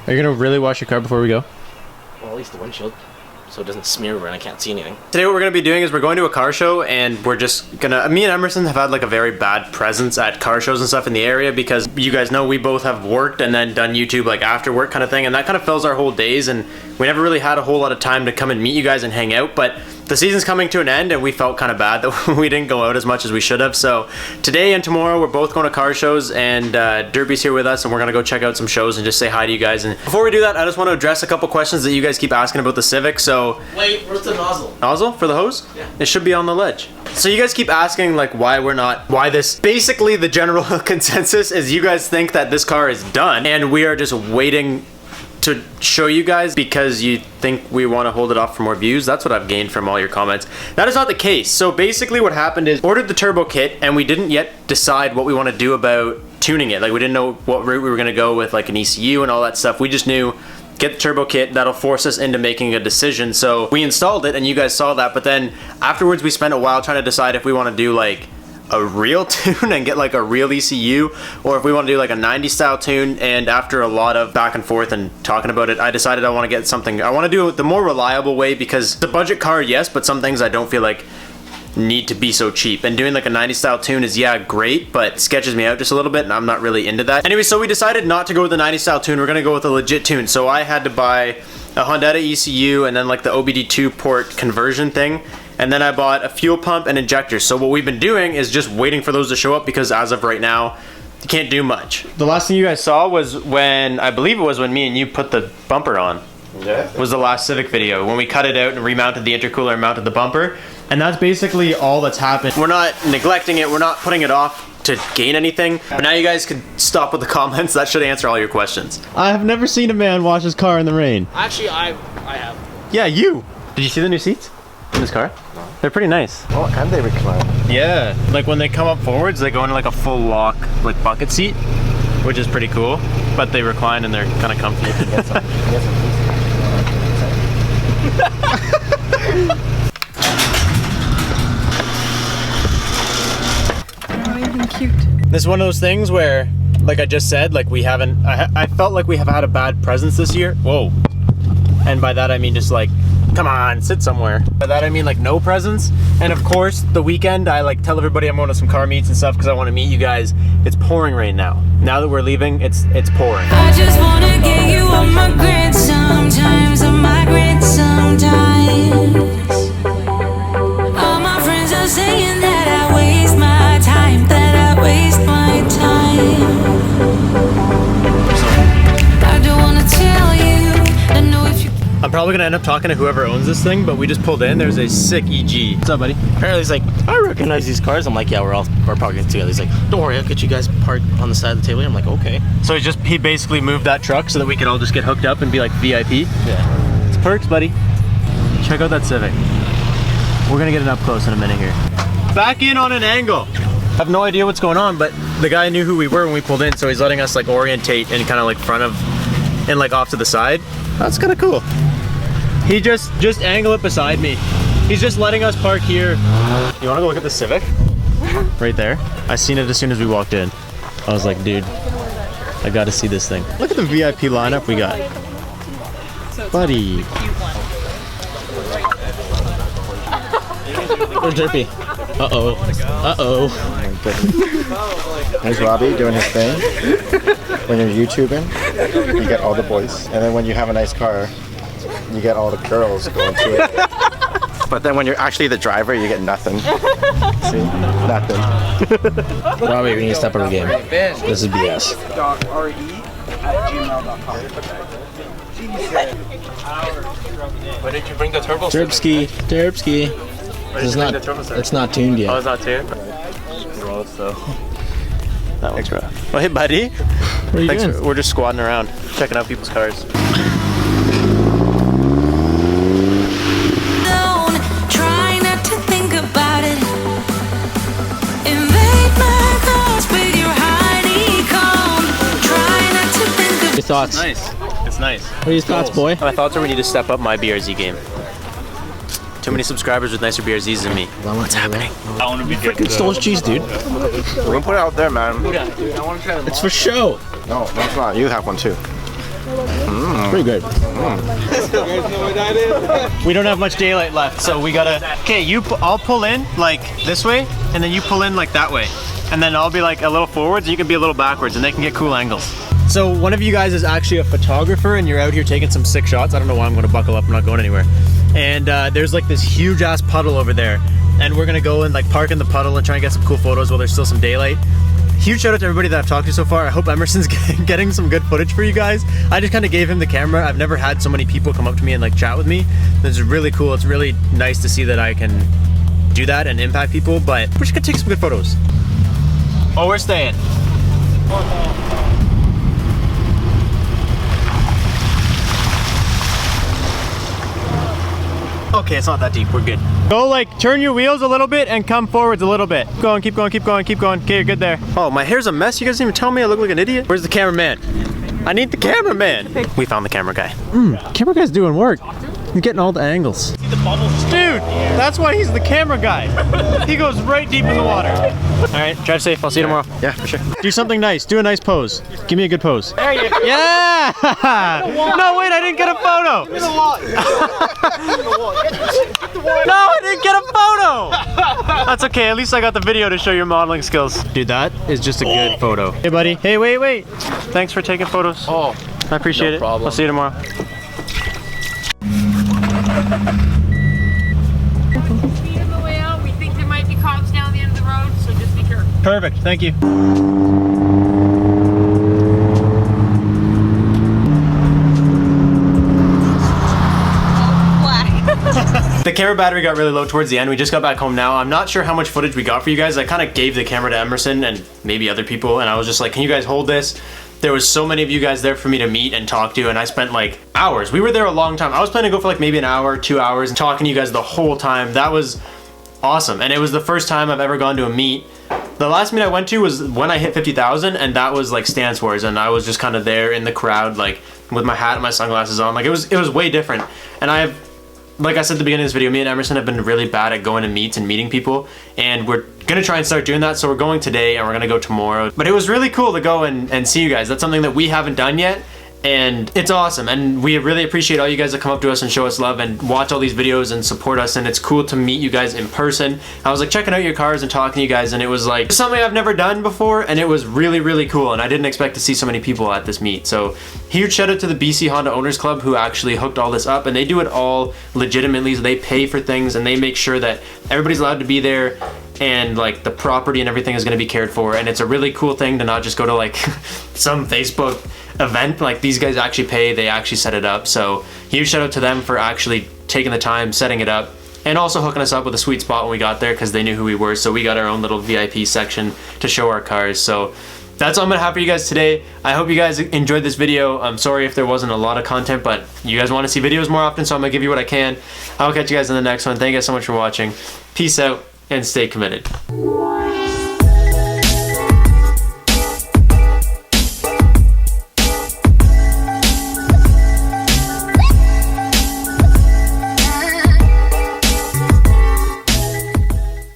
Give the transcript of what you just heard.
Are you gonna really wash your car before we go? Well, at least the windshield, so it doesn't smear over and I can't see anything. Today what we're gonna be doing is we're going to a car show, and we're just gonna, me and Emerson have had like a very bad presence at car shows and stuff in the area, because you guys know we both have worked and then done YouTube like after work kind of thing, and that kind of fills our whole days, and we never really had a whole lot of time to come and meet you guys and hang out. But the season's coming to an end and we felt kind of bad that we didn't go out as much as we should have. So today and tomorrow we're both going to car shows, and Derby's here with us, and we're gonna go check out some shows and just say hi to you guys. And before we do that, I just want to address a couple questions that you guys keep asking about the Civic. So Wait, where's the nozzle? nozzle for the hose? Yeah. It should be on the ledge. So you guys keep asking like why this, basically the general consensus is you guys think that this car is done and we are just waiting to show you guys because you think we want to hold it off for more views. That's what I've gained from all your comments. That is not the case. So basically what happened is ordered the turbo kit, and we didn't yet decide what we want to do about tuning it. Like we didn't know what route we were going to go with, like an ECU and all that stuff. We just knew get the turbo kit, that'll force us into making a decision. So we installed it and you guys saw that, but then afterwards we spent a while trying to decide if we want to do like a real tune and get like a real ECU, or if we want to do like a 90 style tune. And after a lot of back and forth and talking about it, I decided I want to get something, I want to do it the more reliable way, because the budget car, yes, but some things I don't feel like need to be so cheap, and doing like a 90 style tune is, yeah, great, but sketches me out just a little bit and I'm not really into that. Anyway, so we decided not to go with the 90 style tune. We're gonna go with a legit tune. So I had to buy a Honda ECU and then like the OBD2 port conversion thing, and then I bought a fuel pump and injector. So what we've been doing is just waiting for those to show up, because as of right now you can't do much. The last thing you guys saw was when, I believe it was when me and you put the bumper on. Yeah. Was the last Civic video when we cut it out and remounted the intercooler and mounted the bumper. And that's basically all that's happened. We're not neglecting it, we're not putting it off to gain anything. But now you guys can stop with the comments. That should answer all your questions. I have never seen a man wash his car in the rain. Actually, I have. Yeah, you. Did you see the new seats in this car? No. They're pretty nice. Oh, and they recline. Yeah, like when they come up forwards, they go into like a full lock, like bucket seat, which is pretty cool. But they recline and they're kind of comfy. Cute. This is one of those things where, like I just said, like we haven't, I felt like we have had a bad presence this year. Whoa. And by that I mean just like, come on, sit somewhere. By that I mean like no presence. And of course, the weekend I like tell everybody I'm going to some car meets and stuff because I want to meet you guys. It's pouring rain now. Now that we're leaving, it's pouring. I just want to get you on my grid sometimes, on my grid sometimes. All my friends are saying that I waste my time, that I waste my time. I don't want to tell you, I know if you... I'm probably gonna end up talking to whoever owns this thing, but we just pulled in. There's a sick EG. What's up, buddy? Apparently he's like, I recognize these cars. I'm like, yeah, we're parking together. He's like, don't worry, I'll get you guys parked on the side of the table. I'm like, okay. So he basically moved that truck so that we could all just get hooked up and be like VIP. Yeah. It's perks, buddy. Check out that Civic. We're gonna get it up close in a minute here. Back in on an angle. I have no idea what's going on, but the guy knew who we were when we pulled in, so he's letting us like orientate and kind of like front of and like off to the side. That's kind of cool. He just angle it beside me. He's just letting us park here. You want to go look at the Civic? Right there. I seen it as soon as we walked in. I was like, dude, I got to see this thing. Look at the VIP lineup we got. Buddy. Where's Derpy? Uh-oh. Uh-oh. There's Robbie doing his thing. When you're YouTubing, you get all the boys. And then when you have a nice car, you get all the girls going to it. But then when you're actually the driver, you get nothing. See? Nothing. Robbie, we need to step up our game. This is BS. Why didn't you bring the turbo? Terpski. It's not tuned yet. Oh, it's not tuned? Gross, though. That one's rough. Well, hey, buddy. What are you doing? We're just squatting around, checking out people's cars. Try not to think about it. Invade my thoughts with your honeycomb. Try not to think of Your thoughts? Nice. It's nice. What are your thoughts, boy? My thoughts are we need to step up my BRZ game. Too many subscribers with nicer BRZs than me. What's happening? I want to be Freaking stole cheese, dude. We're gonna put it out there, man. It's for show. No, it's not. You have one too. Pretty good. We don't have much daylight left, so we gotta. Okay, I'll pull in like this way, and then you pull in like that way, and then I'll be like a little forwards, and you can be a little backwards, and they can get cool angles. So one of you guys is actually a photographer, and you're out here taking some sick shots. I don't know why I'm gonna buckle up. I'm not going anywhere. And there's like this huge ass puddle over there, and we're gonna go and like park in the puddle and try and get some cool photos while there's still some daylight. Huge shout out to everybody that I've talked to so far. I hope Emerson's getting some good footage for you guys. I just kind of gave him the camera. I've never had so many people come up to me and like chat with me. This is really cool. It's really nice to see that I can do that and impact people, but we're just gonna take some good photos. Oh, we're staying. Okay, it's not that deep. We're good. Go like turn your wheels a little bit and come forwards a little bit. Go on, keep going, keep going, keep going. Okay, you're good there. Oh, my hair's a mess. You guys didn't even tell me I look like an idiot. Where's the cameraman? I need the cameraman. We found the camera guy. Camera guy's doing work. He's getting all the angles. Dude, that's why he's the camera guy. He goes right deep in the water. All right, drive safe. I'll see you tomorrow. Yeah, for sure. Do something nice. Do a nice pose. Give me a good pose. There you go. Yeah! No, wait, I didn't get a photo. No, I didn't get a photo. That's okay. At least I got the video to show your modeling skills. Dude, that is just a good photo. Hey, buddy. Hey, wait. Thanks for taking photos. Oh, I appreciate it. problem. I'll see you tomorrow. On the way out, we think there might be cops down the end of the road, so just be careful. Perfect. Thank you. The camera battery got really low towards the end. We just got back home now. I'm not sure how much footage we got for you guys. I kind of gave the camera to Emerson and maybe other people, and I was just like, can you guys hold this? There was so many of you guys there for me to meet and talk to, and I spent like hours. We were there a long time. I was planning to go for like maybe an hour, 2 hours, and talking to you guys the whole time. That was awesome, and it was the first time I've ever gone to a meet. The last meet I went to was when I hit 50,000, and that was like Stance Wars, and I was just kind of there in the crowd, like with my hat and my sunglasses on. Like it was way different, and like I said at the beginning of this video, me and Emerson have been really bad at going to meets and meeting people, and we're gonna try and start doing that. So we're going today and we're gonna go tomorrow. But it was really cool to go and see you guys. That's something that we haven't done yet, and it's awesome. And we really appreciate all you guys that come up to us and show us love and watch all these videos and support us. And it's cool to meet you guys in person. I was like checking out your cars and talking to you guys, and it was like something I've never done before, and it was really, really cool. And I didn't expect to see so many people at this meet. So huge shout out to the BC Honda Owners Club who actually hooked all this up, and they do it all legitimately. So they pay for things and they make sure that everybody's allowed to be there, and like the property and everything is going to be cared for. And it's a really cool thing to not just go to like some Facebook event. Like these guys actually pay, they actually set it up. So huge shout out to them for actually taking the time, setting it up, and also hooking us up with a sweet spot when we got there, because they knew who we were. So we got our own little VIP section to show our cars. So that's all I'm gonna have for you guys today. I hope you guys enjoyed this video. I'm sorry if there wasn't a lot of content, but you guys want to see videos more often, so I'm gonna give you what I can. I'll catch you guys in the next one. Thank you guys so much for watching. Peace out and stay committed.